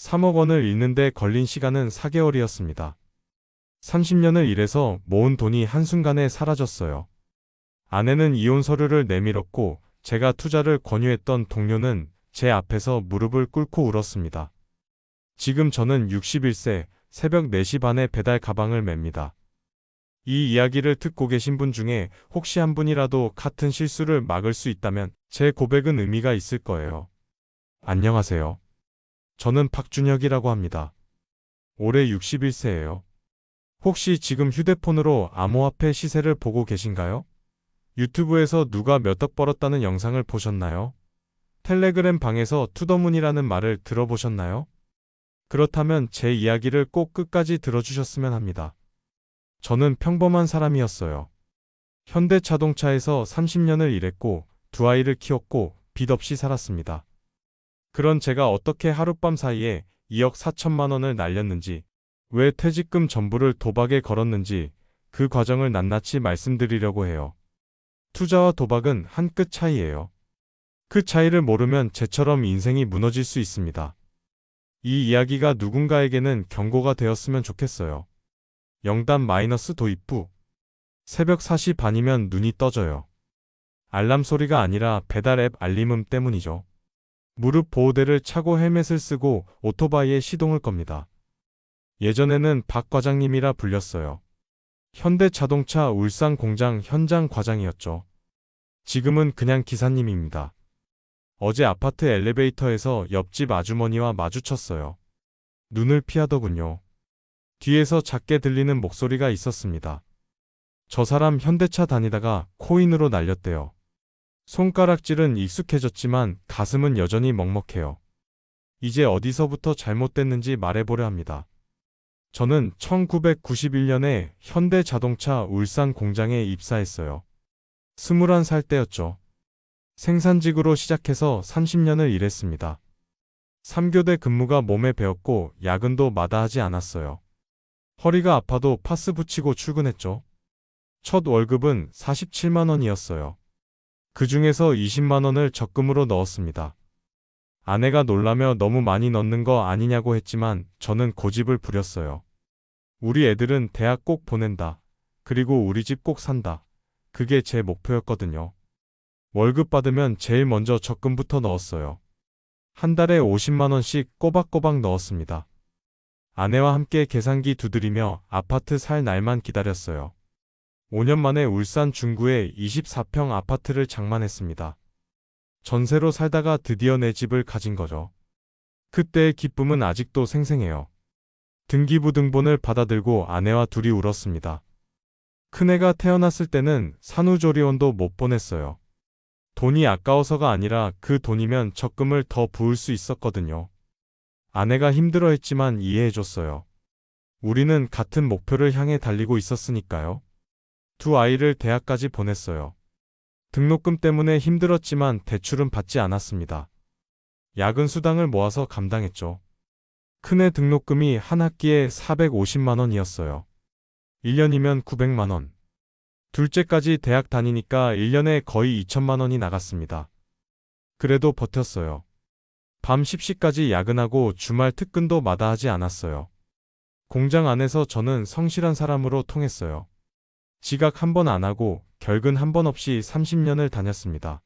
3억 원을 잃는데 걸린 시간은 4개월이었습니다. 30년을 일해서 모은 돈이 한순간에 사라졌어요. 아내는 이혼 서류를 내밀었고 제가 투자를 권유했던 동료는 제 앞에서 무릎을 꿇고 울었습니다. 지금 저는 61세, 새벽 4시 반에 배달 가방을 맵니다. 이 이야기를 듣고 계신 분 중에 혹시 한 분이라도 같은 실수를 막을 수 있다면 제 고백은 의미가 있을 거예요. 안녕하세요. 저는 박준혁이라고 합니다. 올해 61세예요. 혹시 지금 휴대폰으로 암호화폐 시세를 보고 계신가요? 유튜브에서 누가 몇 억 벌었다는 영상을 보셨나요? 텔레그램 방에서 투더문이라는 말을 들어보셨나요? 그렇다면 제 이야기를 꼭 끝까지 들어주셨으면 합니다. 저는 평범한 사람이었어요. 현대자동차에서 30년을 일했고 두 아이를 키웠고 빚 없이 살았습니다. 그런 제가 어떻게 하룻밤 사이에 2억 4천만 원을 날렸는지, 왜 퇴직금 전부를 도박에 걸었는지 그 과정을 낱낱이 말씀드리려고 해요. 투자와 도박은 한 끗 차이예요. 그 차이를 모르면 제처럼 인생이 무너질 수 있습니다. 이 이야기가 누군가에게는 경고가 되었으면 좋겠어요. 영단 마이너스 도입 후 새벽 4시 반이면 눈이 떠져요. 알람 소리가 아니라 배달 앱 알림음 때문이죠. 무릎 보호대를 차고 헬멧을 쓰고 오토바이에 시동을 겁니다. 예전에는 박 과장님이라 불렸어요. 현대자동차 울산 공장 현장 과장이었죠. 지금은 그냥 기사님입니다. 어제 아파트 엘리베이터에서 옆집 아주머니와 마주쳤어요. 눈을 피하더군요. 뒤에서 작게 들리는 목소리가 있었습니다. 저 사람 현대차 다니다가 코인으로 날렸대요. 손가락질은 익숙해졌지만 가슴은 여전히 먹먹해요. 이제 어디서부터 잘못됐는지 말해보려 합니다. 저는 1991년에 현대자동차 울산 공장에 입사했어요. 21살 때였죠. 생산직으로 시작해서 30년을 일했습니다. 3교대 근무가 몸에 배었고 야근도 마다하지 않았어요. 허리가 아파도 파스 붙이고 출근했죠. 첫 월급은 47만 원이었어요. 그 중에서 20만 원을 적금으로 넣었습니다. 아내가 놀라며 너무 많이 넣는 거 아니냐고 했지만 저는 고집을 부렸어요. 우리 애들은 대학 꼭 보낸다. 그리고 우리 집 꼭 산다. 그게 제 목표였거든요. 월급 받으면 제일 먼저 적금부터 넣었어요. 한 달에 50만 원씩 꼬박꼬박 넣었습니다. 아내와 함께 계산기 두드리며 아파트 살 날만 기다렸어요. 5년 만에 울산 중구에 24평 아파트를 장만했습니다. 전세로 살다가 드디어 내 집을 가진 거죠. 그때의 기쁨은 아직도 생생해요. 등기부등본을 받아들고 아내와 둘이 울었습니다. 큰애가 태어났을 때는 산후조리원도 못 보냈어요. 돈이 아까워서가 아니라 그 돈이면 적금을 더 부을 수 있었거든요. 아내가 힘들어했지만 이해해줬어요. 우리는 같은 목표를 향해 달리고 있었으니까요. 두 아이를 대학까지 보냈어요. 등록금 때문에 힘들었지만 대출은 받지 않았습니다. 야근 수당을 모아서 감당했죠. 큰애 등록금이 한 학기에 450만 원이었어요. 1년이면 900만 원. 둘째까지 대학 다니니까 1년에 거의 2천만 원이 나갔습니다. 그래도 버텼어요. 밤 10시까지 야근하고 주말 특근도 마다하지 않았어요. 공장 안에서 저는 성실한 사람으로 통했어요. 지각 한 번 안 하고 결근 한 번 없이 30년을 다녔습니다.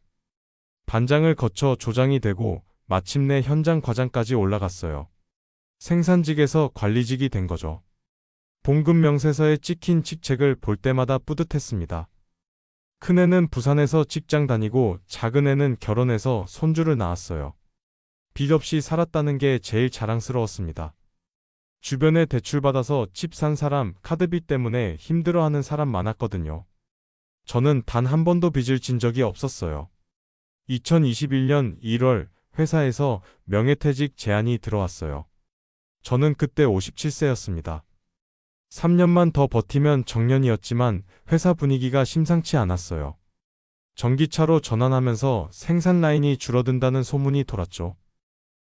반장을 거쳐 조장이 되고 마침내 현장 과장까지 올라갔어요. 생산직에서 관리직이 된 거죠. 봉급 명세서에 찍힌 직책을 볼 때마다 뿌듯했습니다. 큰애는 부산에서 직장 다니고 작은애는 결혼해서 손주를 낳았어요. 빚 없이 살았다는 게 제일 자랑스러웠습니다. 주변에 대출받아서 집 산 사람, 카드빚 때문에 힘들어하는 사람 많았거든요. 저는 단 한 번도 빚을 진 적이 없었어요. 2021년 1월 회사에서 명예퇴직 제안이 들어왔어요. 저는 그때 57세였습니다. 3년만 더 버티면 정년이었지만 회사 분위기가 심상치 않았어요. 전기차로 전환하면서 생산 라인이 줄어든다는 소문이 돌았죠.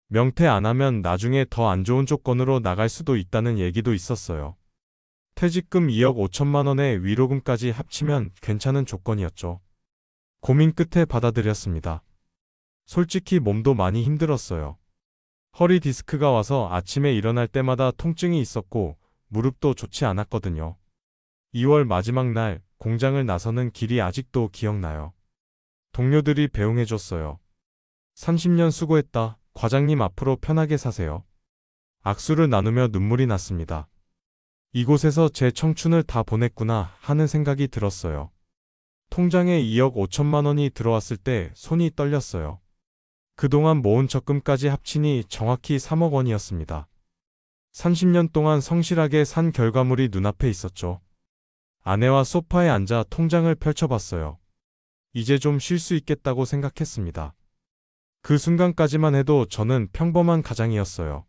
명퇴 안 하면 나중에 더 안 좋은 조건으로 나갈 수도 있다는 얘기도 있었어요. 퇴직금 2억 5천만 원의 위로금까지 합치면 괜찮은 조건이었죠. 고민 끝에 받아들였습니다. 솔직히 몸도 많이 힘들었어요. 허리 디스크가 와서 아침에 일어날 때마다 통증이 있었고 무릎도 좋지 않았거든요. 2월 마지막 날 공장을 나서는 길이 아직도 기억나요. 동료들이 배웅해줬어요. 30년 수고했다. 과장님 앞으로 편하게 사세요. 악수를 나누며 눈물이 났습니다. 이곳에서 제 청춘을 다 보냈구나 하는 생각이 들었어요. 통장에 2억 5천만 원이 들어왔을 때 손이 떨렸어요. 그동안 모은 적금까지 합치니 정확히 3억 원이었습니다. 30년 동안 성실하게 산 결과물이 눈앞에 있었죠. 아내와 소파에 앉아 통장을 펼쳐봤어요. 이제 좀 쉴 수 있겠다고 생각했습니다. 그 순간까지만 해도 저는 평범한 가장이었어요.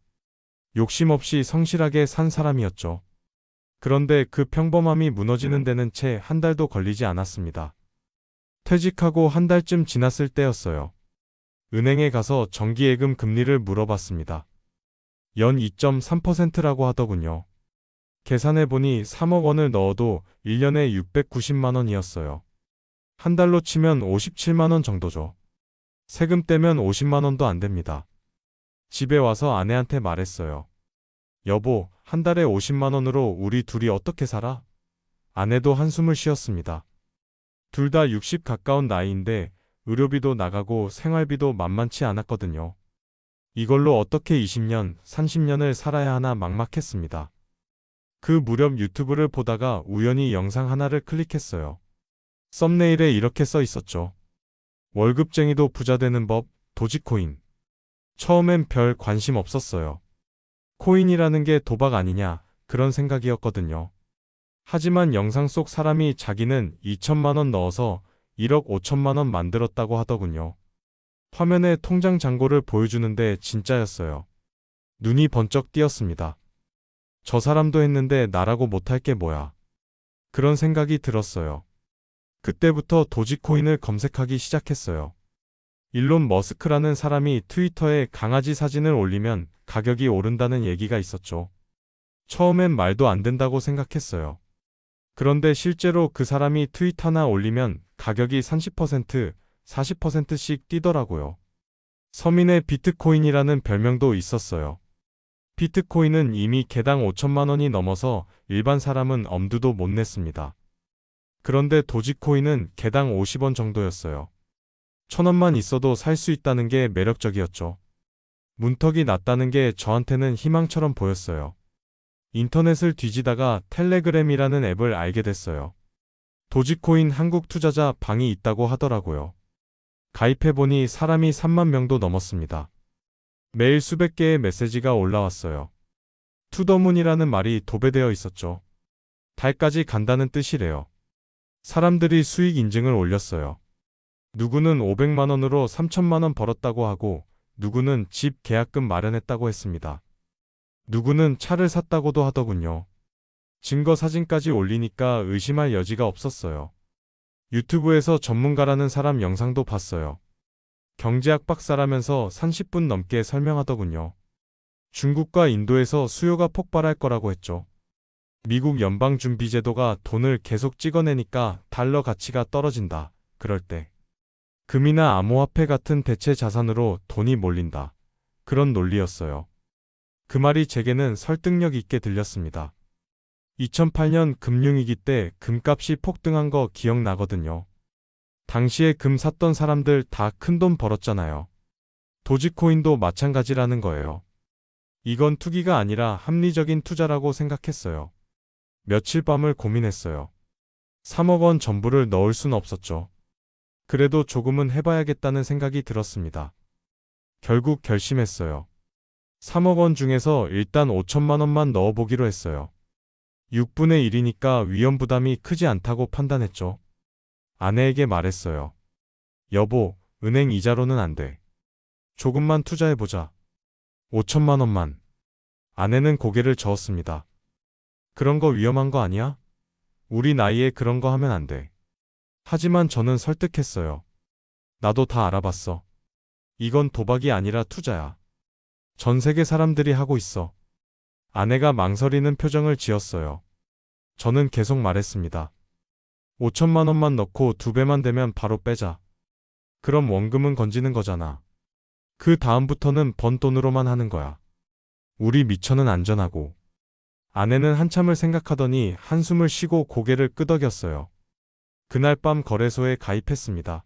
욕심 없이 성실하게 산 사람이었죠. 그런데 그 평범함이 무너지는 데는 채 한 달도 걸리지 않았습니다. 퇴직하고 한 달쯤 지났을 때였어요. 은행에 가서 정기예금 금리를 물어봤습니다. 연 2.3%라고 하더군요. 계산해보니 3억 원을 넣어도 1년에 690만 원이었어요. 한 달로 치면 57만 원 정도죠. 세금 떼면 50만 원도 안 됩니다. 집에 와서 아내한테 말했어요. 여보, 한 달에 50만 원으로 우리 둘이 어떻게 살아? 아내도 한숨을 쉬었습니다. 둘 다 60 가까운 나이인데 의료비도 나가고 생활비도 만만치 않았거든요. 이걸로 어떻게 20년, 30년을 살아야 하나 막막했습니다. 그 무렵 유튜브를 보다가 우연히 영상 하나를 클릭했어요. 썸네일에 이렇게 써 있었죠. 월급쟁이도 부자 되는 법, 도지코인. 처음엔 별 관심 없었어요. 코인이라는 게 도박 아니냐, 그런 생각이었거든요. 하지만 영상 속 사람이 자기는 2천만 원 넣어서 1억 5천만 원 만들었다고 하더군요. 화면에 통장 잔고를 보여주는데 진짜였어요. 눈이 번쩍 띄었습니다. 저 사람도 했는데 나라고 못할 게 뭐야. 그런 생각이 들었어요. 그때부터 도지코인을 검색하기 시작했어요. 일론 머스크라는 사람이 트위터에 강아지 사진을 올리면 가격이 오른다는 얘기가 있었죠. 처음엔 말도 안 된다고 생각했어요. 그런데 실제로 그 사람이 트윗 하나 올리면 가격이 30%, 40%씩 뛰더라고요. 서민의 비트코인이라는 별명도 있었어요. 비트코인은 이미 개당 5천만 원이 넘어서 일반 사람은 엄두도 못 냈습니다. 그런데 도지코인은 개당 50원 정도였어요. 1,000원만 있어도 살 수 있다는 게 매력적이었죠. 문턱이 낮다는 게 저한테는 희망처럼 보였어요. 인터넷을 뒤지다가 텔레그램이라는 앱을 알게 됐어요. 도지코인 한국 투자자 방이 있다고 하더라고요. 가입해보니 사람이 3만 명도 넘었습니다. 매일 수백 개의 메시지가 올라왔어요. 투더문이라는 말이 도배되어 있었죠. 달까지 간다는 뜻이래요. 사람들이 수익 인증을 올렸어요. 누구는 500만 원으로 3천만 원 벌었다고 하고 누구는 집 계약금 마련했다고 했습니다. 누구는 차를 샀다고도 하더군요. 증거 사진까지 올리니까 의심할 여지가 없었어요. 유튜브에서 전문가라는 사람 영상도 봤어요. 경제학 박사라면서 30분 넘게 설명하더군요. 중국과 인도에서 수요가 폭발할 거라고 했죠. 미국 연방준비제도가 돈을 계속 찍어내니까 달러 가치가 떨어진다. 그럴 때 금이나 암호화폐 같은 대체 자산으로 돈이 몰린다. 그런 논리였어요. 그 말이 제게는 설득력 있게 들렸습니다. 2008년 금융위기 때 금값이 폭등한 거 기억나거든요. 당시에 금 샀던 사람들 다 큰돈 벌었잖아요. 도지코인도 마찬가지라는 거예요. 이건 투기가 아니라 합리적인 투자라고 생각했어요. 며칠 밤을 고민했어요. 3억 원 전부를 넣을 순 없었죠. 그래도 조금은 해봐야겠다는 생각이 들었습니다. 결국 결심했어요. 3억 원 중에서 일단 5천만 원만 넣어보기로 했어요. 6분의 1이니까 위험 부담이 크지 않다고 판단했죠. 아내에게 말했어요. 여보, 은행 이자로는 안 돼. 조금만 투자해보자. 5천만 원만. 아내는 고개를 저었습니다. 그런 거 위험한 거 아니야? 우리 나이에 그런 거 하면 안 돼. 하지만 저는 설득했어요. 나도 다 알아봤어. 이건 도박이 아니라 투자야. 전 세계 사람들이 하고 있어. 아내가 망설이는 표정을 지었어요. 저는 계속 말했습니다. 5천만 원만 넣고 2배만 되면 바로 빼자. 그럼 원금은 건지는 거잖아. 그 다음부터는 번 돈으로만 하는 거야. 우리 미처는 안전하고. 아내는 한참을 생각하더니 한숨을 쉬고 고개를 끄덕였어요. 그날 밤 거래소에 가입했습니다.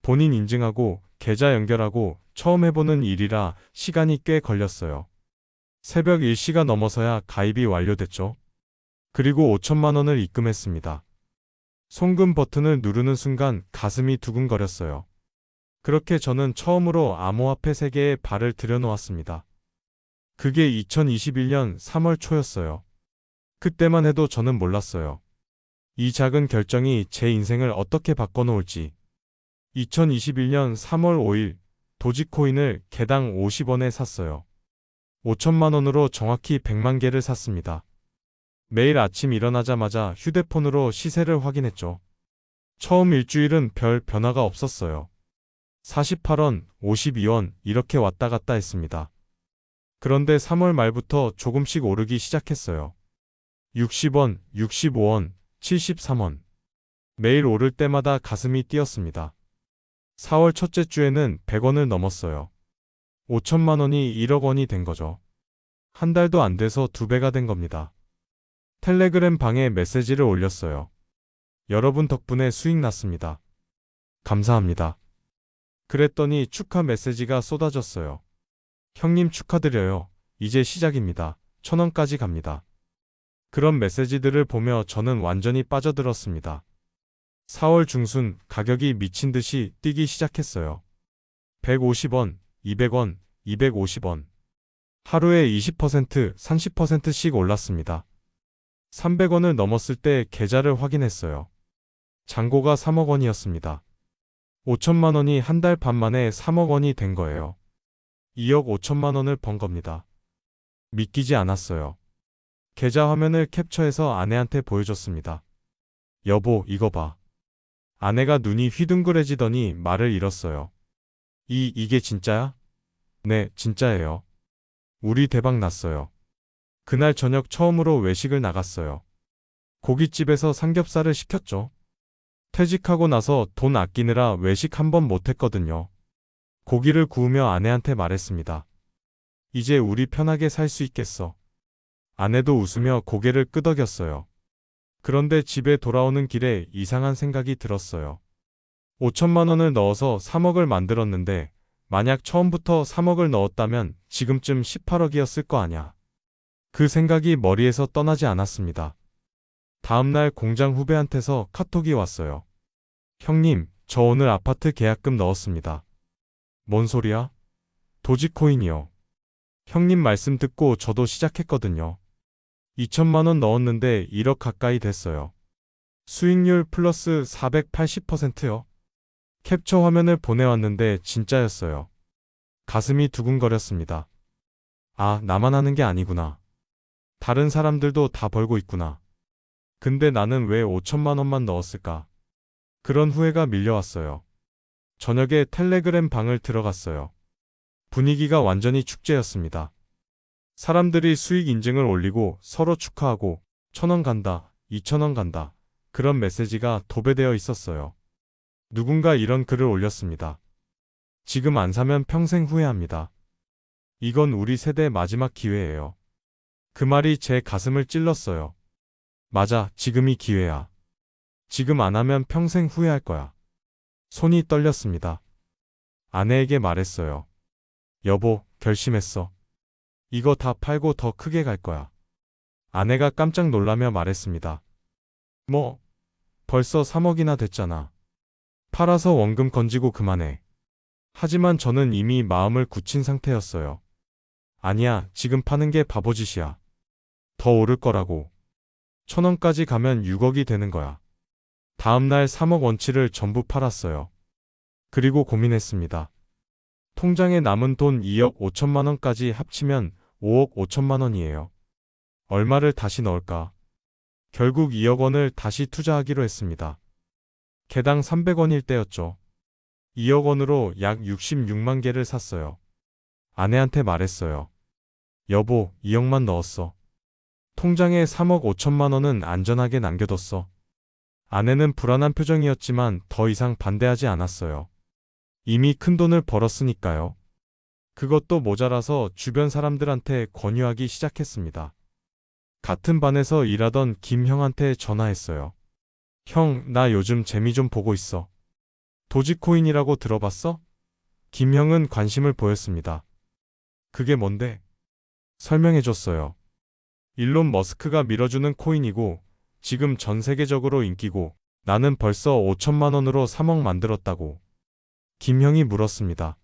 본인 인증하고 계좌 연결하고 처음 해보는 일이라 시간이 꽤 걸렸어요. 새벽 1시가 넘어서야 가입이 완료됐죠. 그리고 5천만 원을 입금했습니다. 송금 버튼을 누르는 순간 가슴이 두근거렸어요. 그렇게 저는 처음으로 암호화폐 세계에 발을 들여놓았습니다. 그게 2021년 3월 초였어요. 그때만 해도 저는 몰랐어요. 이 작은 결정이 제 인생을 어떻게 바꿔놓을지. 2021년 3월 5일 도지코인을 개당 50원에 샀어요. 5천만 원으로 정확히 100만 개를 샀습니다. 매일 아침 일어나자마자 휴대폰으로 시세를 확인했죠. 처음 일주일은 별 변화가 없었어요. 48원, 52원 이렇게 왔다 갔다 했습니다. 그런데 3월 말부터 조금씩 오르기 시작했어요. 60원, 65원, 73원. 매일 오를 때마다 가슴이 뛰었습니다. 4월 첫째 주에는 100원을 넘었어요. 5천만 원이 1억 원이 된 거죠. 한 달도 안 돼서 2배가 된 겁니다. 텔레그램 방에 메시지를 올렸어요. 여러분 덕분에 수익 났습니다. 감사합니다. 그랬더니 축하 메시지가 쏟아졌어요. 형님 축하드려요. 이제 시작입니다. 1,000원까지 갑니다. 그런 메시지들을 보며 저는 완전히 빠져들었습니다. 4월 중순 가격이 미친 듯이 뛰기 시작했어요. 150원, 200원, 250원. 하루에 20%, 30%씩 올랐습니다. 300원을 넘었을 때 계좌를 확인했어요. 잔고가 3억 원이었습니다. 5천만 원이 한 달 반 만에 3억 원이 된 거예요. 2억 5천만 원을 번 겁니다. 믿기지 않았어요. 계좌 화면을 캡처해서 아내한테 보여줬습니다. 여보, 이거 봐. 아내가 눈이 휘둥그레지더니 말을 잃었어요. 이게 진짜야? 네, 진짜예요. 우리 대박 났어요. 그날 저녁 처음으로 외식을 나갔어요. 고깃집에서 삼겹살을 시켰죠. 퇴직하고 나서 돈 아끼느라 외식 한 번 못했거든요. 고기를 구우며 아내한테 말했습니다. 이제 우리 편하게 살 수 있겠어. 아내도 웃으며 고개를 끄덕였어요. 그런데 집에 돌아오는 길에 이상한 생각이 들었어요. 5천만 원을 넣어서 3억을 만들었는데 만약 처음부터 3억을 넣었다면 지금쯤 18억이었을 거 아냐. 그 생각이 머리에서 떠나지 않았습니다. 다음날 공장 후배한테서 카톡이 왔어요. 형님, 저 오늘 아파트 계약금 넣었습니다. 뭔 소리야? 도지코인이요. 형님 말씀 듣고 저도 시작했거든요. 2천만 원 넣었는데 1억 가까이 됐어요. 수익률 플러스 480%요. 캡처 화면을 보내왔는데 진짜였어요. 가슴이 두근거렸습니다. 아, 나만 하는 게 아니구나. 다른 사람들도 다 벌고 있구나. 근데 나는 왜 5천만 원만 넣었을까? 그런 후회가 밀려왔어요. 저녁에 텔레그램 방을 들어갔어요. 분위기가 완전히 축제였습니다. 사람들이 수익 인증을 올리고 서로 축하하고 1,000원 간다, 2,000원 간다. 그런 메시지가 도배되어 있었어요. 누군가 이런 글을 올렸습니다. 지금 안 사면 평생 후회합니다. 이건 우리 세대 마지막 기회예요. 그 말이 제 가슴을 찔렀어요. 맞아, 지금이 기회야. 지금 안 하면 평생 후회할 거야. 손이 떨렸습니다. 아내에게 말했어요. 여보, 결심했어. 이거 다 팔고 더 크게 갈 거야. 아내가 깜짝 놀라며 말했습니다. 뭐? 벌써 3억이나 됐잖아. 팔아서 원금 건지고 그만해. 하지만 저는 이미 마음을 굳힌 상태였어요. 아니야, 지금 파는 게 바보짓이야. 더 오를 거라고. 1,000원까지 가면 6억이 되는 거야. 다음날 3억 원치를 전부 팔았어요. 그리고 고민했습니다. 통장에 남은 돈 2억 5천만 원까지 합치면 5억 5천만 원이에요. 얼마를 다시 넣을까? 결국 2억 원을 다시 투자하기로 했습니다. 개당 300원일 때였죠. 2억 원으로 약 66만 개를 샀어요. 아내한테 말했어요. 여보, 2억만 넣었어. 통장에 3억 5천만 원은 안전하게 남겨뒀어. 아내는 불안한 표정이었지만 더 이상 반대하지 않았어요. 이미 큰 돈을 벌었으니까요. 그것도 모자라서 주변 사람들한테 권유하기 시작했습니다. 같은 반에서 일하던 김 형한테 전화했어요. 형, 나 요즘 재미 좀 보고 있어. 도지코인이라고 들어봤어? 김 형은 관심을 보였습니다. 그게 뭔데? 설명해줬어요. 일론 머스크가 밀어주는 코인이고 지금 전 세계적으로 인기고 나는 벌써 5천만 원으로 3억 만들었다고. 김형이 물었습니다.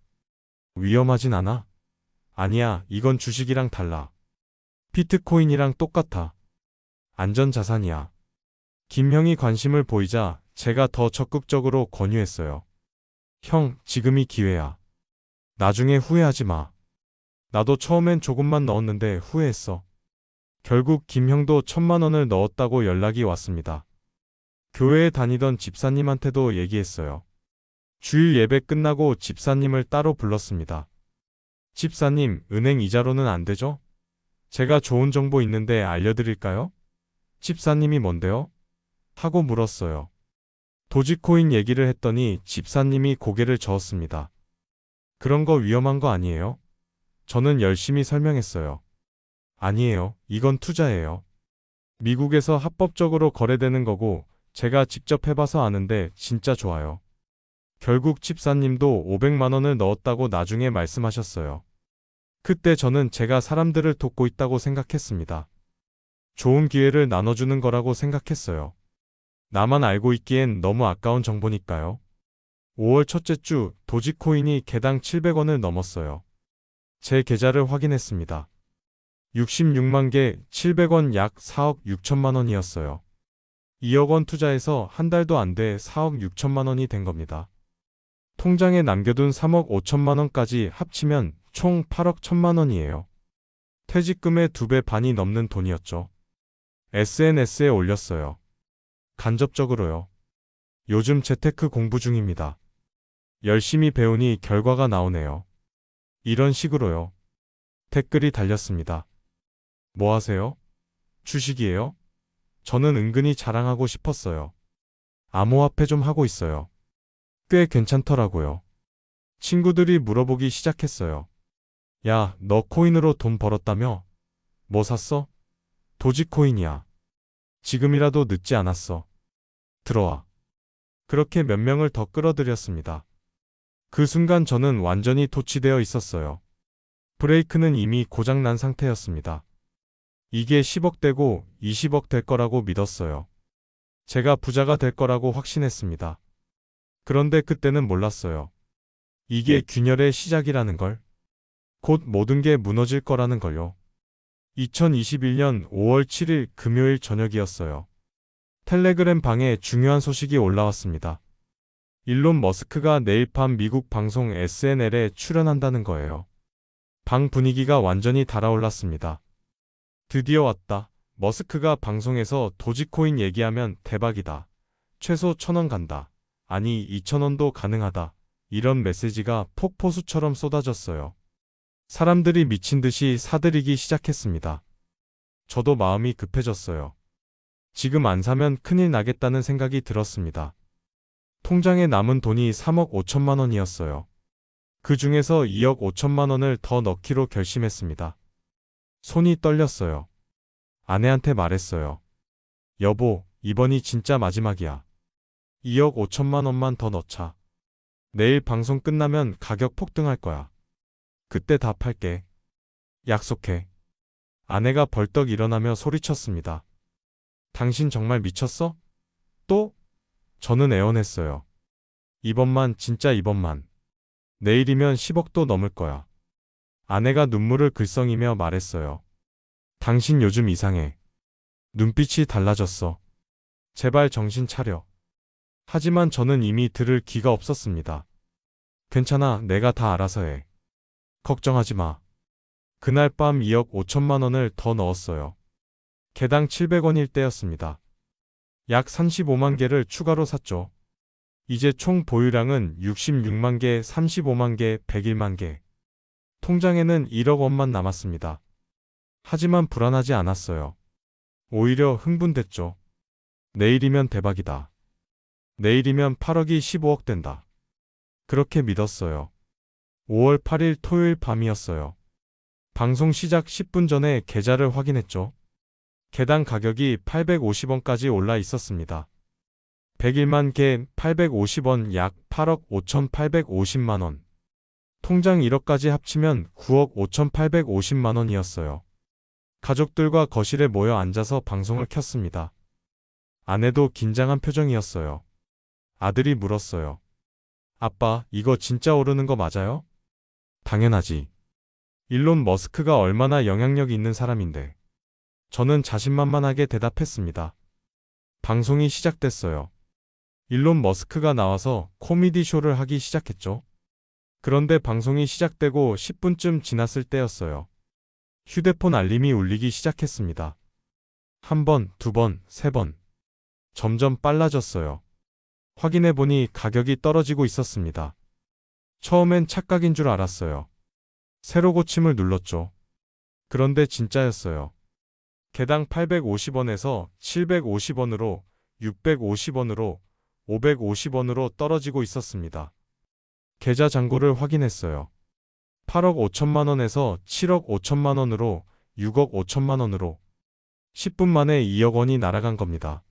위험하진 않아? 아니야, 이건 주식이랑 달라. 비트코인이랑 똑같아. 안전자산이야. 김형이 관심을 보이자 제가 더 적극적으로 권유했어요. 형, 지금이 기회야. 나중에 후회하지 마. 나도 처음엔 조금만 넣었는데 후회했어. 결국 김형도 1,000만 원을 넣었다고 연락이 왔습니다. 교회에 다니던 집사님한테도 얘기했어요. 주일 예배 끝나고 집사님을 따로 불렀습니다. 집사님, 은행 이자로는 안 되죠? 제가 좋은 정보 있는데 알려드릴까요? 집사님이 뭔데요? 하고 물었어요. 도지코인 얘기를 했더니 집사님이 고개를 저었습니다. 그런 거 위험한 거 아니에요? 저는 열심히 설명했어요. 아니에요. 이건 투자예요. 미국에서 합법적으로 거래되는 거고 제가 직접 해봐서 아는데 진짜 좋아요. 결국 집사님도 500만 원을 넣었다고 나중에 말씀하셨어요. 그때 저는 제가 사람들을 돕고 있다고 생각했습니다. 좋은 기회를 나눠주는 거라고 생각했어요. 나만 알고 있기엔 너무 아까운 정보니까요. 5월 첫째 주 도지코인이 개당 700원을 넘었어요. 제 계좌를 확인했습니다. 66만 개, 700원 약 4억 6천만 원이었어요. 2억 원 투자해서 한 달도 안 돼 4억 6천만 원이 된 겁니다. 통장에 남겨둔 3억 5천만 원까지 합치면 총 8억 1천만 원이에요. 퇴직금의 2배 반이 넘는 돈이었죠. SNS에 올렸어요. 간접적으로요. 요즘 재테크 공부 중입니다. 열심히 배우니 결과가 나오네요. 이런 식으로요. 댓글이 달렸습니다. 뭐 하세요? 주식이에요? 저는 은근히 자랑하고 싶었어요. 암호화폐 좀 하고 있어요. 꽤 괜찮더라고요. 친구들이 물어보기 시작했어요. 야, 너 코인으로 돈 벌었다며? 뭐 샀어? 도지코인이야. 지금이라도 늦지 않았어. 들어와. 그렇게 몇 명을 더 끌어들였습니다. 그 순간 저는 완전히 도취되어 있었어요. 브레이크는 이미 고장난 상태였습니다. 이게 10억 되고 20억 될 거라고 믿었어요. 제가 부자가 될 거라고 확신했습니다. 그런데 그때는 몰랐어요. 이게 균열의 시작이라는 걸. 곧 모든 게 무너질 거라는 걸요. 2021년 5월 7일 금요일 저녁이었어요. 텔레그램 방에 중요한 소식이 올라왔습니다. 일론 머스크가 내일 밤 미국 방송 SNL에 출연한다는 거예요. 방 분위기가 완전히 달아올랐습니다. 드디어 왔다. 머스크가 방송에서 도지코인 얘기하면 대박이다. 최소 1,000원 간다. 아니 2,000원도 가능하다. 이런 메시지가 폭포수처럼 쏟아졌어요. 사람들이 미친 듯이 사들이기 시작했습니다. 저도 마음이 급해졌어요. 지금 안 사면 큰일 나겠다는 생각이 들었습니다. 통장에 남은 돈이 3억 5천만 원이었어요. 그 중에서 2억 5천만 원을 더 넣기로 결심했습니다. 손이 떨렸어요. 아내한테 말했어요. 여보, 이번이 진짜 마지막이야. 2억 5천만 원만 더 넣자. 내일 방송 끝나면 가격 폭등할 거야. 그때 다 팔게. 약속해. 아내가 벌떡 일어나며 소리쳤습니다. 당신 정말 미쳤어? 또? 저는 애원했어요. 이번만, 진짜 이번만. 내일이면 10억도 넘을 거야. 아내가 눈물을 글썽이며 말했어요. 당신 요즘 이상해. 눈빛이 달라졌어. 제발 정신 차려. 하지만 저는 이미 들을 기가 없었습니다. 괜찮아, 내가 다 알아서 해. 걱정하지 마. 그날 밤 2억 5천만 원을 더 넣었어요. 개당 700원일 때였습니다. 약 35만 개를 추가로 샀죠. 이제 총 보유량은 66만 개, 35만 개, 101만 개. 통장에는 1억 원만 남았습니다. 하지만 불안하지 않았어요. 오히려 흥분됐죠. 내일이면 대박이다. 내일이면 8억이 15억 된다. 그렇게 믿었어요. 5월 8일 토요일 밤이었어요. 방송 시작 10분 전에 계좌를 확인했죠. 개당 가격이 850원까지 올라 있었습니다. 101만 개 850원 약 8억 5,850만 원. 통장 1억까지 합치면 9억 5,850만 원이었어요. 가족들과 거실에 모여 앉아서 방송을 켰습니다. 아내도 긴장한 표정이었어요. 아들이 물었어요. 아빠, 이거 진짜 오르는 거 맞아요? 당연하지. 일론 머스크가 얼마나 영향력 있는 사람인데. 저는 자신만만하게 대답했습니다. 방송이 시작됐어요. 일론 머스크가 나와서 코미디 쇼를 하기 시작했죠. 그런데 방송이 시작되고 10분쯤 지났을 때였어요. 휴대폰 알림이 울리기 시작했습니다. 한 번, 두 번, 세 번. 점점 빨라졌어요. 확인해보니 가격이 떨어지고 있었습니다. 처음엔 착각인 줄 알았어요. 새로 고침을 눌렀죠. 그런데 진짜였어요. 개당 850원에서 750원으로, 650원으로, 550원으로 떨어지고 있었습니다. 계좌 잔고를 확인했어요. 8억 5천만 원에서 7억 5천만 원으로, 6억 5천만 원으로. 10분 만에 2억 원이 날아간 겁니다.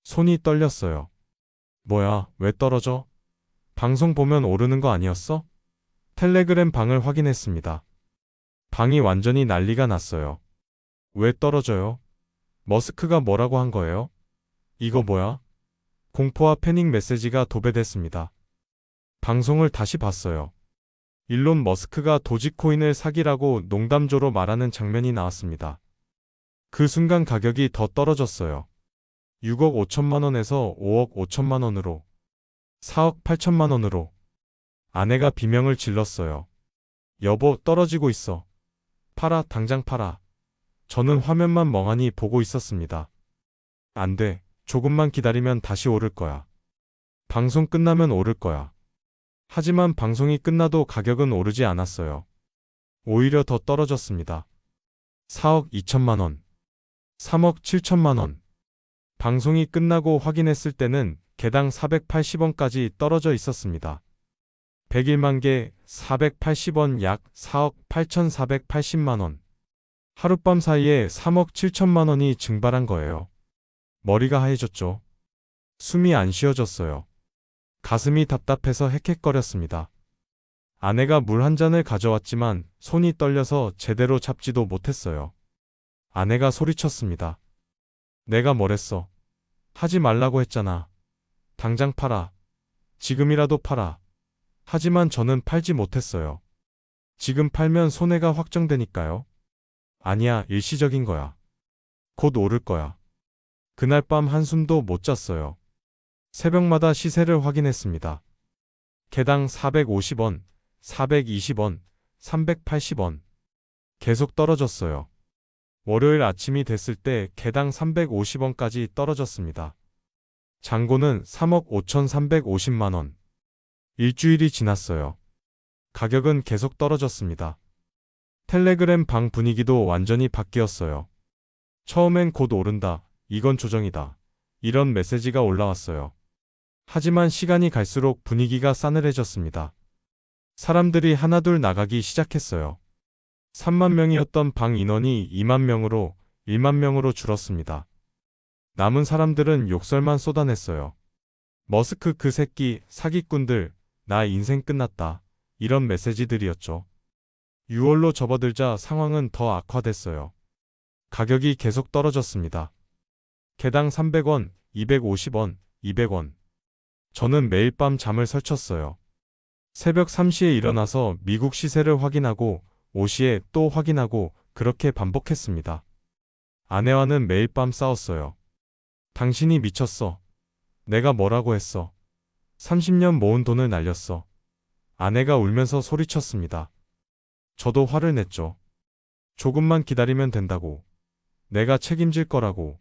손이 떨렸어요. 뭐야, 왜 떨어져? 방송 보면 오르는 거 아니었어? 텔레그램 방을 확인했습니다. 방이 완전히 난리가 났어요. 왜 떨어져요? 머스크가 뭐라고 한 거예요? 이거 뭐야? 공포와 패닉 메시지가 도배됐습니다. 방송을 다시 봤어요. 일론 머스크가 도지코인을 사기라고 농담조로 말하는 장면이 나왔습니다. 그 순간 가격이 더 떨어졌어요. 6억 5천만 원에서 5억 5천만 원으로, 4억 8천만 원으로. 아내가 비명을 질렀어요. 여보, 떨어지고 있어. 팔아, 당장 팔아. 저는 화면만 멍하니 보고 있었습니다. 안 돼. 조금만 기다리면 다시 오를 거야. 방송 끝나면 오를 거야. 하지만 방송이 끝나도 가격은 오르지 않았어요. 오히려 더 떨어졌습니다. 4억 2천만 원, 3억 7천만 원. 방송이 끝나고 확인했을 때는 개당 480원까지 떨어져 있었습니다. 101만 개 480원 약 4억 8,480만 원. 하룻밤 사이에 3억 7천만 원이 증발한 거예요. 머리가 하얘졌죠. 숨이 안 쉬어졌어요. 가슴이 답답해서 헥헥거렸습니다. 아내가 물 한 잔을 가져왔지만 손이 떨려서 제대로 잡지도 못했어요. 아내가 소리쳤습니다. 내가 뭐랬어? 하지 말라고 했잖아. 당장 팔아. 지금이라도 팔아. 하지만 저는 팔지 못했어요. 지금 팔면 손해가 확정되니까요. 아니야, 일시적인 거야. 곧 오를 거야. 그날 밤 한숨도 못 잤어요. 새벽마다 시세를 확인했습니다. 개당 450원, 420원, 380원. 계속 떨어졌어요. 월요일 아침이 됐을 때 개당 350원까지 떨어졌습니다. 잔고는 3억 5,350만 원. 일주일이 지났어요. 가격은 계속 떨어졌습니다. 텔레그램 방 분위기도 완전히 바뀌었어요. 처음엔 곧 오른다. 이건 조정이다. 이런 메시지가 올라왔어요. 하지만 시간이 갈수록 분위기가 싸늘해졌습니다. 사람들이 하나둘 나가기 시작했어요. 3만 명이었던 방 인원이 2만 명으로 1만 명으로 줄었습니다. 남은 사람들은 욕설만 쏟아냈어요. 머스크 그 새끼, 사기꾼들, 나 인생 끝났다. 이런 메시지들이었죠. 6월로 접어들자 상황은 더 악화됐어요. 가격이 계속 떨어졌습니다. 개당 300원, 250원, 200원. 저는 매일 밤 잠을 설쳤어요. 새벽 3시에 일어나서 미국 시세를 확인하고 5시에 또 확인하고 그렇게 반복했습니다. 아내와는 매일 밤 싸웠어요. 당신이 미쳤어. 내가 뭐라고 했어. 30년 모은 돈을 날렸어. 아내가 울면서 소리쳤습니다. 저도 화를 냈죠. 조금만 기다리면 된다고. 내가 책임질 거라고.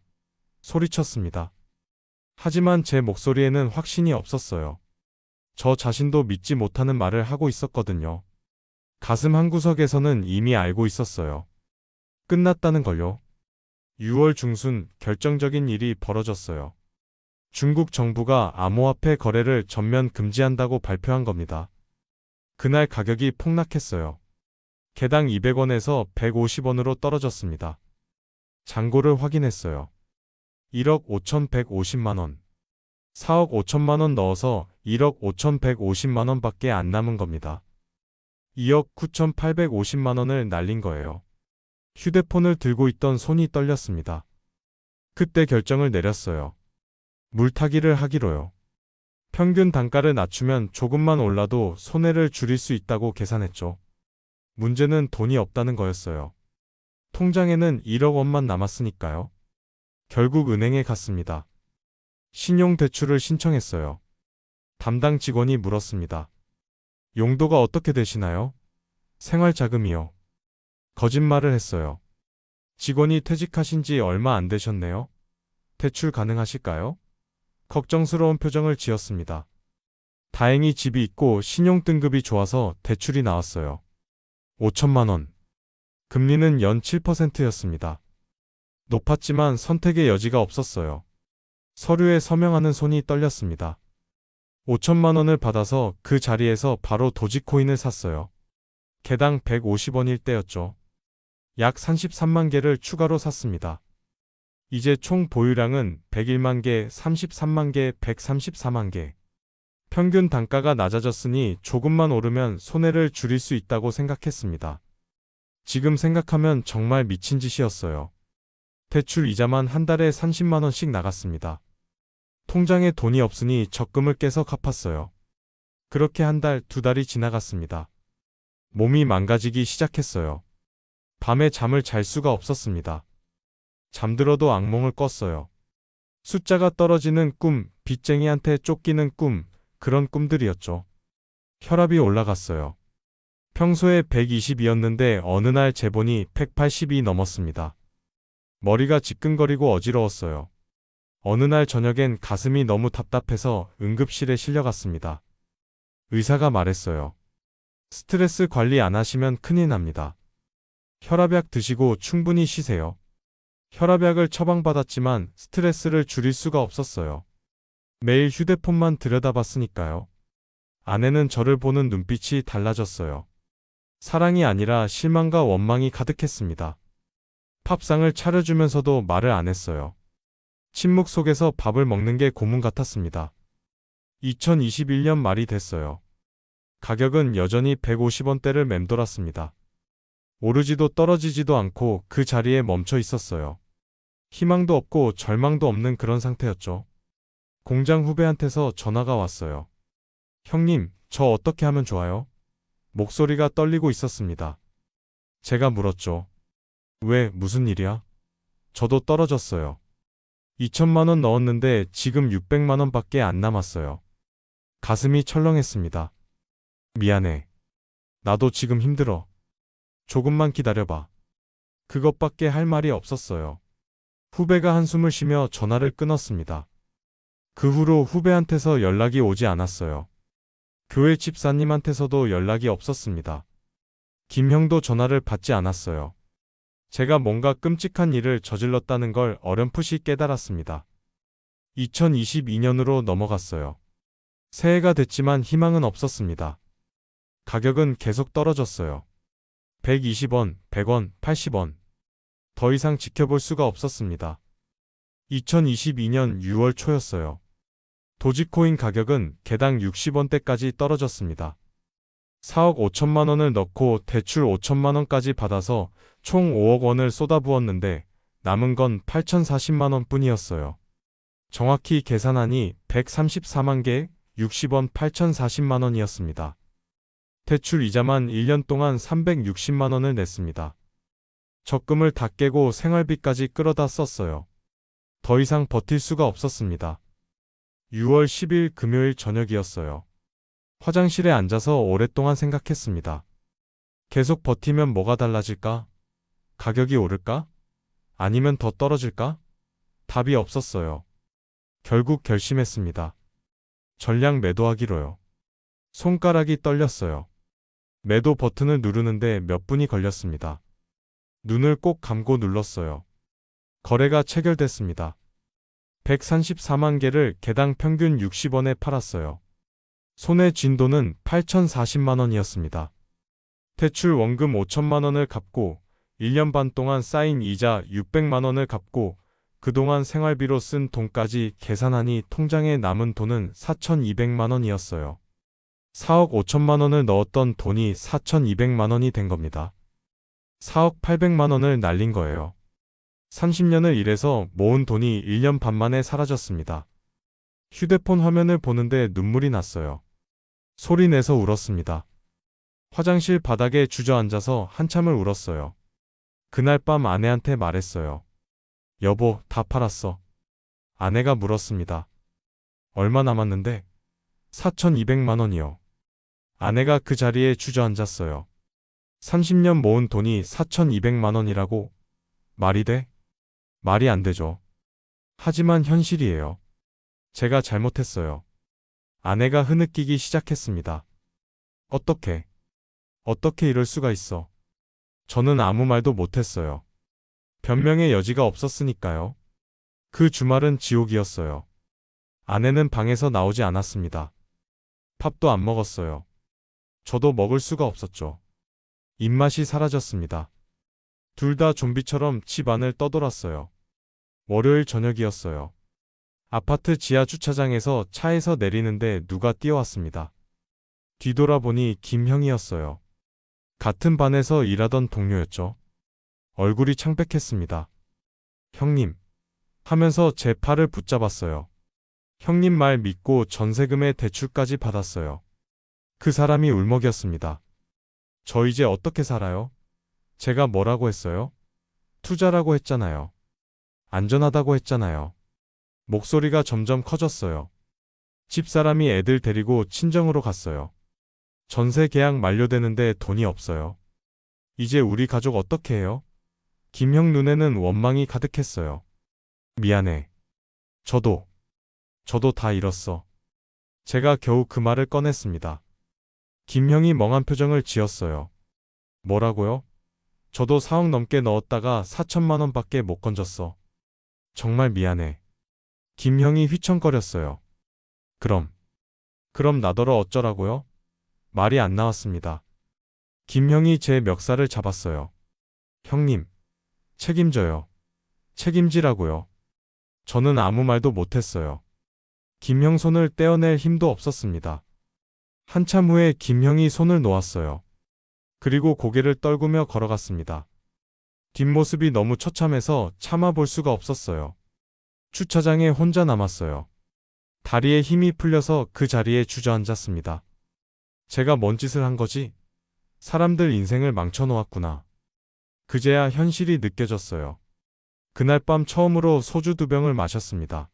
소리쳤습니다. 하지만 제 목소리에는 확신이 없었어요. 저 자신도 믿지 못하는 말을 하고 있었거든요. 가슴 한구석에서는 이미 알고 있었어요. 끝났다는 걸요. 6월 중순 결정적인 일이 벌어졌어요. 중국 정부가 암호화폐 거래를 전면 금지한다고 발표한 겁니다. 그날 가격이 폭락했어요. 개당 200원에서 150원으로 떨어졌습니다. 잔고를 확인했어요. 1억 5,150만 원. 4억 5천만 원 넣어서 1억 5,150만 원밖에 안 남은 겁니다. 2억 9,850만 원을 날린 거예요. 휴대폰을 들고 있던 손이 떨렸습니다. 그때 결정을 내렸어요. 물타기를 하기로요. 평균 단가를 낮추면 조금만 올라도 손해를 줄일 수 있다고 계산했죠. 문제는 돈이 없다는 거였어요. 통장에는 1억 원만 남았으니까요. 결국 은행에 갔습니다. 신용대출을 신청했어요. 담당 직원이 물었습니다. 용도가 어떻게 되시나요? 생활자금이요. 거짓말을 했어요. 직원이 퇴직하신 지 얼마 안 되셨네요. 대출 가능하실까요? 걱정스러운 표정을 지었습니다. 다행히 집이 있고 신용등급이 좋아서 대출이 나왔어요. 5천만 원. 금리는 연 7%였습니다. 높았지만 선택의 여지가 없었어요. 서류에 서명하는 손이 떨렸습니다. 5천만 원을 받아서 그 자리에서 바로 도지코인을 샀어요. 개당 150원일 때였죠. 약 33만 개를 추가로 샀습니다. 이제 총 보유량은 101만 개, 33만 개, 134만 개. 평균 단가가 낮아졌으니 조금만 오르면 손해를 줄일 수 있다고 생각했습니다. 지금 생각하면 정말 미친 짓이었어요. 대출 이자만 한 달에 30만 원씩 나갔습니다. 통장에 돈이 없으니 적금을 깨서 갚았어요. 그렇게 한 달, 두 달이 지나갔습니다. 몸이 망가지기 시작했어요. 밤에 잠을 잘 수가 없었습니다. 잠들어도 악몽을 꿨어요. 숫자가 떨어지는 꿈, 빚쟁이한테 쫓기는 꿈, 그런 꿈들이었죠. 혈압이 올라갔어요. 평소에 120이었는데 어느 날 재보니 180이 넘었습니다. 머리가 지끈거리고 어지러웠어요. 어느 날 저녁엔 가슴이 너무 답답해서 응급실에 실려갔습니다. 의사가 말했어요. 스트레스 관리 안 하시면 큰일 납니다. 혈압약 드시고 충분히 쉬세요. 혈압약을 처방받았지만 스트레스를 줄일 수가 없었어요. 매일 휴대폰만 들여다봤으니까요. 아내는 저를 보는 눈빛이 달라졌어요. 사랑이 아니라 실망과 원망이 가득했습니다. 밥상을 차려주면서도 말을 안 했어요. 침묵 속에서 밥을 먹는 게 고문 같았습니다. 2021년 말이 됐어요. 가격은 여전히 150원대를 맴돌았습니다. 오르지도 떨어지지도 않고 그 자리에 멈춰 있었어요. 희망도 없고 절망도 없는 그런 상태였죠. 공장 후배한테서 전화가 왔어요. 형님, 저 어떻게 하면 좋아요? 목소리가 떨리고 있었습니다. 제가 물었죠. 왜, 무슨 일이야? 저도 떨어졌어요. 2천만 원 넣었는데 지금 600만 원밖에 안 남았어요. 가슴이 철렁했습니다. 미안해. 나도 지금 힘들어. 조금만 기다려봐. 그것밖에 할 말이 없었어요. 후배가 한숨을 쉬며 전화를 끊었습니다. 그 후로 후배한테서 연락이 오지 않았어요. 교회 집사님한테서도 연락이 없었습니다. 김 형도 전화를 받지 않았어요. 제가 뭔가 끔찍한 일을 저질렀다는 걸 어렴풋이 깨달았습니다. 2022년으로 넘어갔어요. 새해가 됐지만 희망은 없었습니다. 가격은 계속 떨어졌어요. 120원, 100원, 80원. 더 이상 지켜볼 수가 없었습니다. 2022년 6월 초였어요. 도지코인 가격은 개당 60원대까지 떨어졌습니다. 4억 5천만 원을 넣고 대출 5천만 원까지 받아서 총 5억 원을 쏟아부었는데 남은 건 8,040만 원 뿐이었어요. 정확히 계산하니 134만 개, 60원 8,040만 원이었습니다. 대출 이자만 1년 동안 360만 원을 냈습니다. 적금을 다 깨고 생활비까지 끌어다 썼어요. 더 이상 버틸 수가 없었습니다. 6월 10일 금요일 저녁이었어요. 화장실에 앉아서 오랫동안 생각했습니다. 계속 버티면 뭐가 달라질까? 가격이 오를까? 아니면 더 떨어질까? 답이 없었어요. 결국 결심했습니다. 전량 매도하기로요. 손가락이 떨렸어요. 매도 버튼을 누르는데 몇 분이 걸렸습니다. 눈을 꼭 감고 눌렀어요. 거래가 체결됐습니다. 134만 개를 개당 평균 60원에 팔았어요. 손에 쥔 돈은 8,040만 원이었습니다. 대출 원금 5천만 원을 갚고 1년 반 동안 쌓인 이자 600만 원을 갚고 그동안 생활비로 쓴 돈까지 계산하니 통장에 남은 돈은 4,200만 원이었어요. 4억 5천만 원을 넣었던 돈이 4,200만 원이 된 겁니다. 4억 800만 원을 날린 거예요. 30년을 일해서 모은 돈이 1년 반 만에 사라졌습니다. 휴대폰 화면을 보는데 눈물이 났어요. 소리 내서 울었습니다. 화장실 바닥에 주저앉아서 한참을 울었어요. 그날 밤 아내한테 말했어요. 여보, 다 팔았어. 아내가 물었습니다. 얼마 남았는데? 4,200만 원이요. 아내가 그 자리에 주저앉았어요. 30년 모은 돈이 4,200만 원이라고? 말이 돼? 말이 안 되죠. 하지만 현실이에요. 제가 잘못했어요. 아내가 흐느끼기 시작했습니다. 어떻게 이럴 수가 있어? 저는 아무 말도 못했어요. 변명의 여지가 없었으니까요. 그 주말은 지옥이었어요. 아내는 방에서 나오지 않았습니다. 밥도 안 먹었어요. 저도 먹을 수가 없었죠. 입맛이 사라졌습니다. 둘 다 좀비처럼 집 안을 떠돌았어요. 월요일 저녁이었어요. 아파트 지하 주차장에서 차에서 내리는데 누가 뛰어왔습니다. 뒤돌아보니 김형이었어요. 같은 반에서 일하던 동료였죠. 얼굴이 창백했습니다. 형님 하면서 제 팔을 붙잡았어요. 형님 말 믿고 전세금에 대출까지 받았어요. 그 사람이 울먹였습니다. 저 이제 어떻게 살아요? 제가 뭐라고 했어요? 투자라고 했잖아요. 안전하다고 했잖아요. 목소리가 점점 커졌어요. 집사람이 애들 데리고 친정으로 갔어요. 전세 계약 만료되는데 돈이 없어요. 이제 우리 가족 어떻게 해요? 김형 눈에는 원망이 가득했어요. 미안해. 저도 다 잃었어. 제가 겨우 그 말을 꺼냈습니다. 김형이 멍한 표정을 지었어요. 뭐라고요? 저도 4억 넘게 넣었다가 4천만 원밖에 못 건졌어. 정말 미안해. 김형이 휘청거렸어요. 그럼 나더러 어쩌라고요? 말이 안 나왔습니다. 김형이 제 멱살을 잡았어요. 형님, 책임져요. 책임지라고요. 저는 아무 말도 못했어요. 김형 손을 떼어낼 힘도 없었습니다. 한참 후에 김형이 손을 놓았어요. 그리고 고개를 떨구며 걸어갔습니다. 뒷모습이 너무 처참해서 참아볼 수가 없었어요. 주차장에 혼자 남았어요. 다리에 힘이 풀려서 그 자리에 주저앉았습니다. 제가 뭔 짓을 한 거지? 사람들 인생을 망쳐놓았구나. 그제야 현실이 느껴졌어요. 그날 밤 처음으로 소주 2병을 마셨습니다.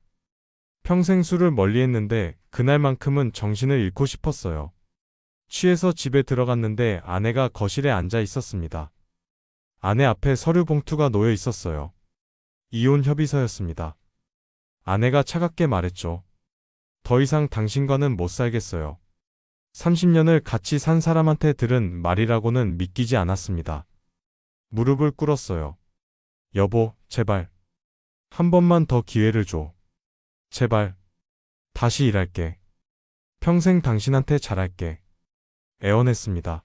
평생 술을 멀리했는데 그날만큼은 정신을 잃고 싶었어요. 취해서 집에 들어갔는데 아내가 거실에 앉아 있었습니다. 아내 앞에 서류 봉투가 놓여 있었어요. 이혼 협의서였습니다. 아내가 차갑게 말했죠. 더 이상 당신과는 못 살겠어요. 30년을 같이 산 사람한테 들은 말이라고는 믿기지 않았습니다. 무릎을 꿇었어요. 여보, 제발. 한 번만 더 기회를 줘. 제발. 다시 일할게. 평생 당신한테 잘할게. 애원했습니다.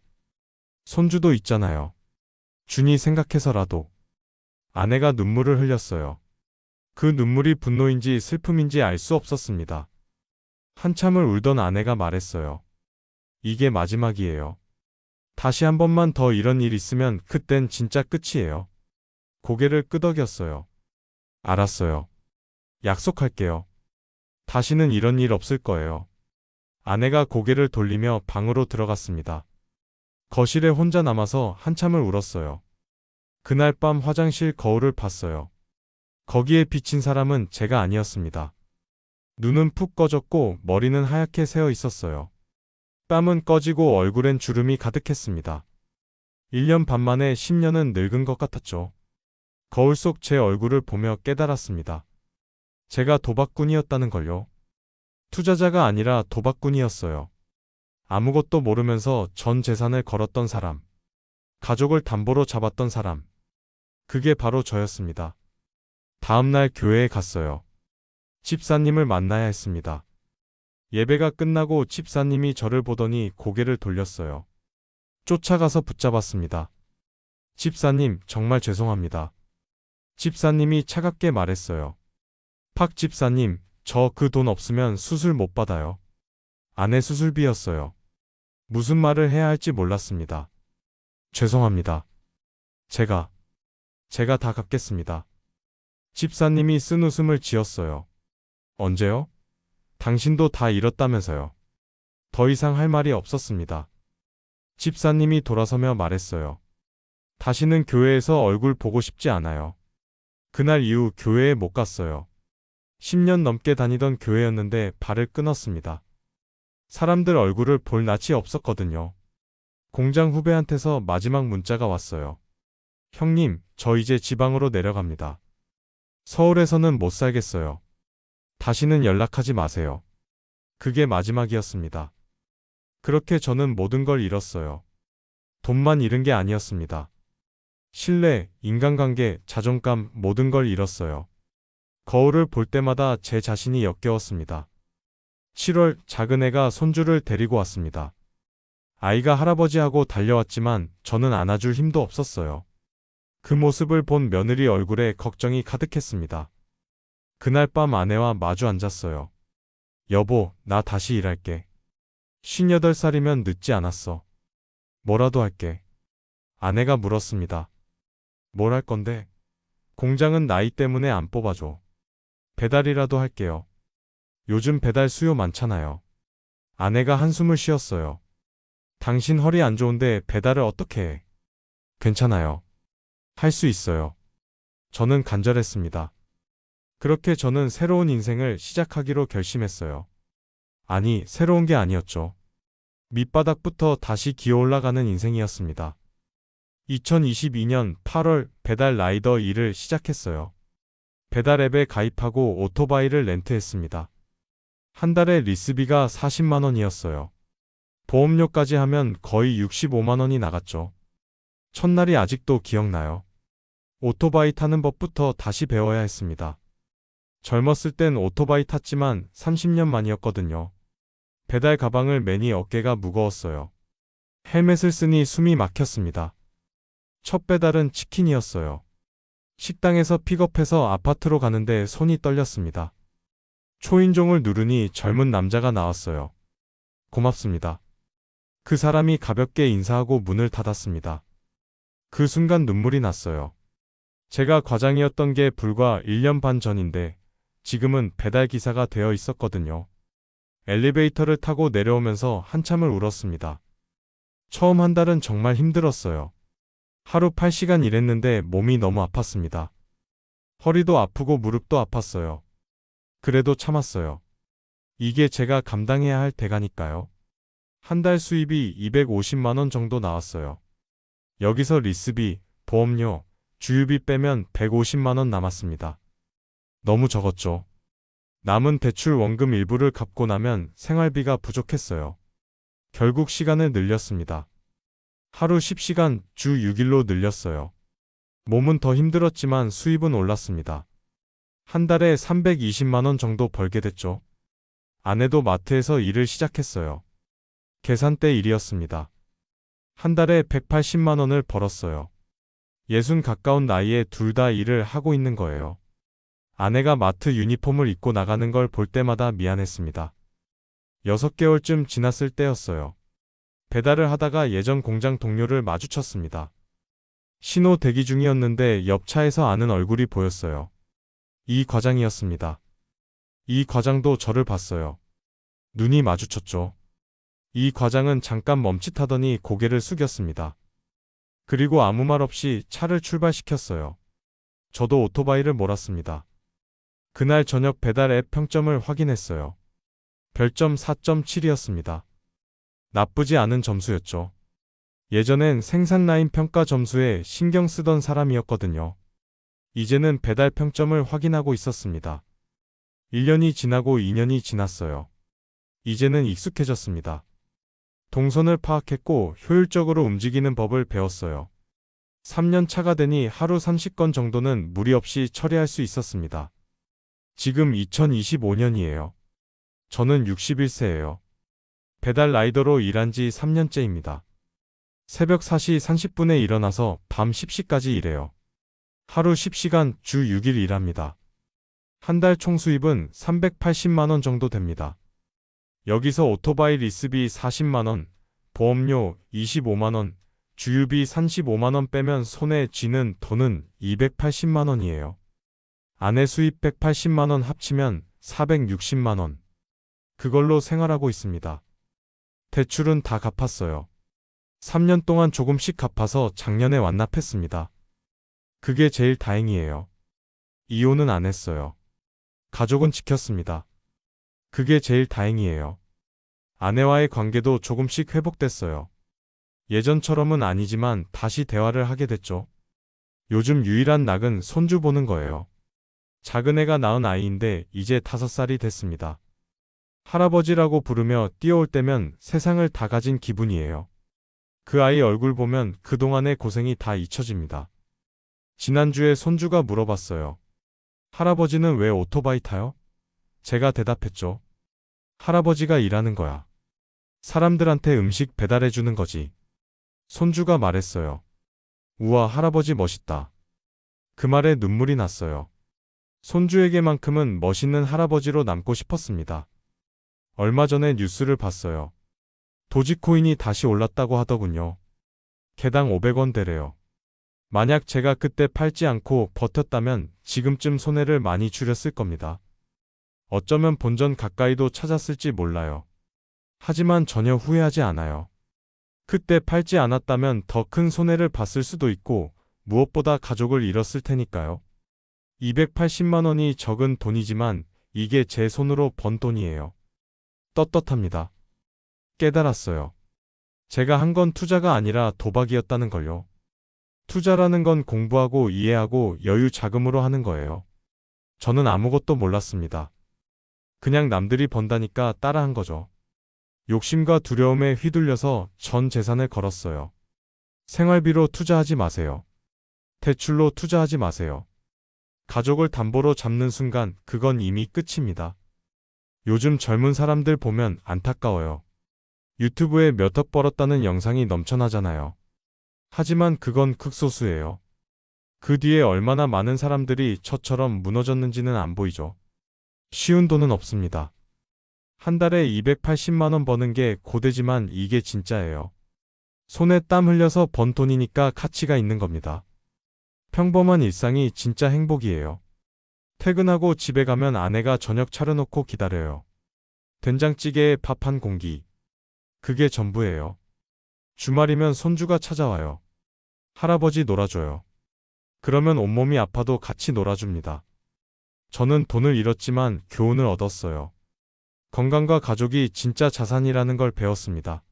손주도 있잖아요. 준이 생각해서라도. 아내가 눈물을 흘렸어요. 그 눈물이 분노인지 슬픔인지 알 수 없었습니다. 한참을 울던 아내가 말했어요. 이게 마지막이에요. 다시 한 번만 더 이런 일 있으면 그땐 진짜 끝이에요. 고개를 끄덕였어요. 알았어요. 약속할게요. 다시는 이런 일 없을 거예요. 아내가 고개를 돌리며 방으로 들어갔습니다. 거실에 혼자 남아서 한참을 울었어요. 그날 밤 화장실 거울을 봤어요. 거기에 비친 사람은 제가 아니었습니다. 눈은 푹 꺼졌고 머리는 하얗게 새어 있었어요. 땀은 꺼지고 얼굴엔 주름이 가득했습니다. 1년 반 만에 10년은 늙은 것 같았죠. 거울 속 제 얼굴을 보며 깨달았습니다. 제가 도박꾼이었다는 걸요. 투자자가 아니라 도박꾼이었어요. 아무것도 모르면서 전 재산을 걸었던 사람. 가족을 담보로 잡았던 사람. 그게 바로 저였습니다. 다음날 교회에 갔어요. 집사님을 만나야 했습니다. 예배가 끝나고 집사님이 저를 보더니 고개를 돌렸어요. 쫓아가서 붙잡았습니다. 집사님, 정말 죄송합니다. 집사님이 차갑게 말했어요. 팍 집사님, 저 그 돈 없으면 수술 못 받아요. 아내 수술비였어요. 무슨 말을 해야 할지 몰랐습니다. 죄송합니다. 제가 다 갚겠습니다. 집사님이 쓴 웃음을 지었어요. 언제요? 당신도 다 잃었다면서요. 더 이상 할 말이 없었습니다. 집사님이 돌아서며 말했어요. 다시는 교회에서 얼굴 보고 싶지 않아요. 그날 이후 교회에 못 갔어요. 10년 넘게 다니던 교회였는데 발을 끊었습니다. 사람들 얼굴을 볼 낯이 없었거든요. 공장 후배한테서 마지막 문자가 왔어요. 형님, 저 이제 지방으로 내려갑니다. 서울에서는 못 살겠어요. 다시는 연락하지 마세요. 그게 마지막이었습니다. 그렇게 저는 모든 걸 잃었어요. 돈만 잃은 게 아니었습니다. 신뢰, 인간관계, 자존감, 모든 걸 잃었어요. 거울을 볼 때마다 제 자신이 역겨웠습니다. 7월, 작은 애가 손주를 데리고 왔습니다. 아이가 할아버지하고 달려왔지만 저는 안아줄 힘도 없었어요. 그 모습을 본 며느리 얼굴에 걱정이 가득했습니다. 그날 밤 아내와 마주 앉았어요. 여보, 나 다시 일할게. 58살이면 늦지 않았어. 뭐라도 할게. 아내가 물었습니다. 뭘 할 건데? 공장은 나이 때문에 안 뽑아줘. 배달이라도 할게요. 요즘 배달 수요 많잖아요. 아내가 한숨을 쉬었어요. 당신 허리 안 좋은데 배달을 어떻게 해? 괜찮아요. 할 수 있어요. 저는 간절했습니다. 그렇게 저는 새로운 인생을 시작하기로 결심했어요. 아니, 새로운 게 아니었죠. 밑바닥부터 다시 기어 올라가는 인생이었습니다. 2022년 8월 배달 라이더 일을 시작했어요. 배달 앱에 가입하고 오토바이를 렌트했습니다. 한 달에 리스비가 40만 원이었어요. 보험료까지 하면 거의 65만 원이 나갔죠. 첫날이 아직도 기억나요. 오토바이 타는 법부터 다시 배워야 했습니다. 젊었을 땐 오토바이 탔지만 30년 만이었거든요. 배달 가방을 매니 어깨가 무거웠어요. 헬멧을 쓰니 숨이 막혔습니다. 첫 배달은 치킨이었어요. 식당에서 픽업해서 아파트로 가는데 손이 떨렸습니다. 초인종을 누르니 젊은 남자가 나왔어요. 고맙습니다. 그 사람이 가볍게 인사하고 문을 닫았습니다. 그 순간 눈물이 났어요. 제가 과장이었던 게 불과 1년 반 전인데 지금은 배달기사가 되어 있었거든요. 엘리베이터를 타고 내려오면서 한참을 울었습니다. 처음 한 달은 정말 힘들었어요. 하루 8시간 일했는데 몸이 너무 아팠습니다. 허리도 아프고 무릎도 아팠어요. 그래도 참았어요. 이게 제가 감당해야 할 대가니까요. 한 달 수입이 250만 원 정도 나왔어요. 여기서 리스비, 보험료, 주유비 빼면 150만 원 남았습니다. 너무 적었죠. 남은 대출 원금 일부를 갚고 나면 생활비가 부족했어요. 결국 시간을 늘렸습니다. 하루 10시간, 주 6일로 늘렸어요. 몸은 더 힘들었지만 수입은 올랐습니다. 한 달에 320만 원 정도 벌게 됐죠. 아내도 마트에서 일을 시작했어요. 계산대 일이었습니다. 한 달에 180만 원을 벌었어요. 60 가까운 나이에 둘 다 일을 하고 있는 거예요. 아내가 마트 유니폼을 입고 나가는 걸 볼 때마다 미안했습니다. 6개월쯤 지났을 때였어요. 배달을 하다가 예전 공장 동료를 마주쳤습니다. 신호 대기 중이었는데 옆 차에서 아는 얼굴이 보였어요. 이 과장이었습니다. 이 과장도 저를 봤어요. 눈이 마주쳤죠. 이 과장은 잠깐 멈칫하더니 고개를 숙였습니다. 그리고 아무 말 없이 차를 출발시켰어요. 저도 오토바이를 몰았습니다. 그날 저녁 배달 앱 평점을 확인했어요. 별점 4.7이었습니다. 나쁘지 않은 점수였죠. 예전엔 생산 라인 평가 점수에 신경 쓰던 사람이었거든요. 이제는 배달 평점을 확인하고 있었습니다. 1년이 지나고 2년이 지났어요. 이제는 익숙해졌습니다. 동선을 파악했고 효율적으로 움직이는 법을 배웠어요. 3년 차가 되니 하루 30건 정도는 무리 없이 처리할 수 있었습니다. 지금 2025년이에요. 저는 61세예요. 배달 라이더로 일한 지 3년째입니다. 새벽 4시 30분에 일어나서 밤 10시까지 일해요. 하루 10시간 주 6일 일합니다. 한 달 총 수입은 380만 원 정도 됩니다. 여기서 오토바이 리스비 40만 원, 보험료 25만 원, 주유비 35만 원 빼면 손에 쥐는 돈은 280만 원이에요. 아내 수입 180만 원 합치면 460만 원. 그걸로 생활하고 있습니다. 대출은 다 갚았어요. 3년 동안 조금씩 갚아서 작년에 완납했습니다. 그게 제일 다행이에요. 이혼은 안 했어요. 가족은 지켰습니다. 그게 제일 다행이에요. 아내와의 관계도 조금씩 회복됐어요. 예전처럼은 아니지만 다시 대화를 하게 됐죠. 요즘 유일한 낙은 손주 보는 거예요. 작은 애가 낳은 아이인데 이제 5살이 됐습니다. 할아버지라고 부르며 뛰어올 때면 세상을 다 가진 기분이에요. 그 아이 얼굴 보면 그동안의 고생이 다 잊혀집니다. 지난주에 손주가 물어봤어요. 할아버지는 왜 오토바이 타요? 제가 대답했죠. 할아버지가 일하는 거야. 사람들한테 음식 배달해 주는 거지. 손주가 말했어요. 우와, 할아버지 멋있다. 그 말에 눈물이 났어요. 손주에게만큼은 멋있는 할아버지로 남고 싶었습니다. 얼마 전에 뉴스를 봤어요. 도지코인이 다시 올랐다고 하더군요. 개당 500원 대래요. 만약 제가 그때 팔지 않고 버텼다면 지금쯤 손해를 많이 줄였을 겁니다. 어쩌면 본전 가까이도 찾았을지 몰라요. 하지만 전혀 후회하지 않아요. 그때 팔지 않았다면 더 큰 손해를 봤을 수도 있고 무엇보다 가족을 잃었을 테니까요. 280만 원이 적은 돈이지만 이게 제 손으로 번 돈이에요. 떳떳합니다. 깨달았어요. 제가 한 건 투자가 아니라 도박이었다는 걸요. 투자라는 건 공부하고 이해하고 여유 자금으로 하는 거예요. 저는 아무것도 몰랐습니다. 그냥 남들이 번다니까 따라한 거죠. 욕심과 두려움에 휘둘려서 전 재산을 걸었어요. 생활비로 투자하지 마세요. 대출로 투자하지 마세요. 가족을 담보로 잡는 순간 그건 이미 끝입니다. 요즘 젊은 사람들 보면 안타까워요. 유튜브에 몇 억 벌었다는 영상이 넘쳐나잖아요. 하지만 그건 극소수예요. 그 뒤에 얼마나 많은 사람들이 저처럼 무너졌는지는 안 보이죠. 쉬운 돈은 없습니다. 한 달에 280만 원 버는 게 고되지만 이게 진짜예요. 손에 땀 흘려서 번 돈이니까 가치가 있는 겁니다. 평범한 일상이 진짜 행복이에요. 퇴근하고 집에 가면 아내가 저녁 차려놓고 기다려요. 된장찌개에 밥 한 공기. 그게 전부예요. 주말이면 손주가 찾아와요. 할아버지 놀아줘요. 그러면 온몸이 아파도 같이 놀아줍니다. 저는 돈을 잃었지만 교훈을 얻었어요. 건강과 가족이 진짜 자산이라는 걸 배웠습니다.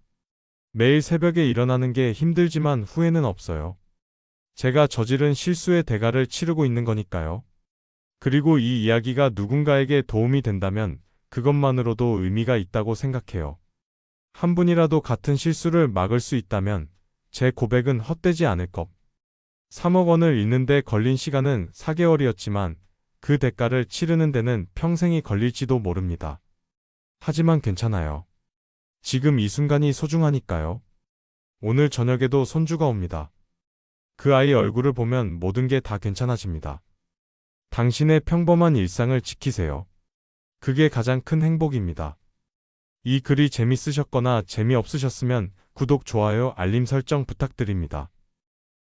매일 새벽에 일어나는 게 힘들지만 후회는 없어요. 제가 저지른 실수의 대가를 치르고 있는 거니까요. 그리고 이 이야기가 누군가에게 도움이 된다면 그것만으로도 의미가 있다고 생각해요. 한 분이라도 같은 실수를 막을 수 있다면 제 고백은 헛되지 않을 것. 3억 원을 잃는 데 걸린 시간은 4개월이었지만 그 대가를 치르는 데는 평생이 걸릴지도 모릅니다. 하지만 괜찮아요. 지금 이 순간이 소중하니까요. 오늘 저녁에도 손주가 옵니다. 그 아이 얼굴을 보면 모든 게 다 괜찮아집니다. 당신의 평범한 일상을 지키세요. 그게 가장 큰 행복입니다. 이 글이 재밌으셨거나 재미없으셨으면 구독, 좋아요, 알림 설정 부탁드립니다.